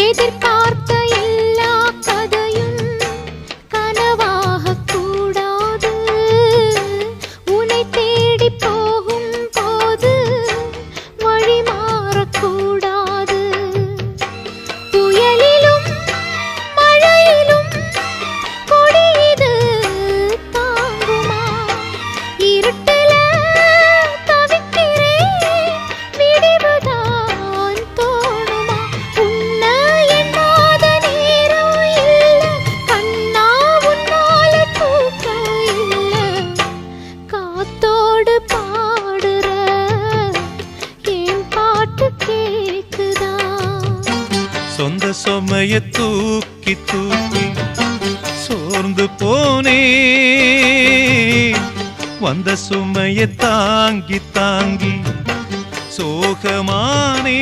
எதிர்பார்த்த எல்லா கதையும் கனவாகக் கூடாது. உன்னை தேடி போகும் போது வழி மாறக்கூடாது. புயலிலும் மழையிலும் கொடியது தாங்குமா? இருட்டுல தவிக்கிறேன், விடிவுதான் தோணுமா? உன்னை எண்ணாத நேரம் இல்ல கண்ணா, உன்னால தூக்கம் இல்ல. காத்தோடு பாடுற என் பாட்டு கேக்குதா? சொந்த சுமைய தூக்கி தூக்கி சோர்ந்து போனே, வந்த சுமைய தாங்கி தாங்கி சோகமானே.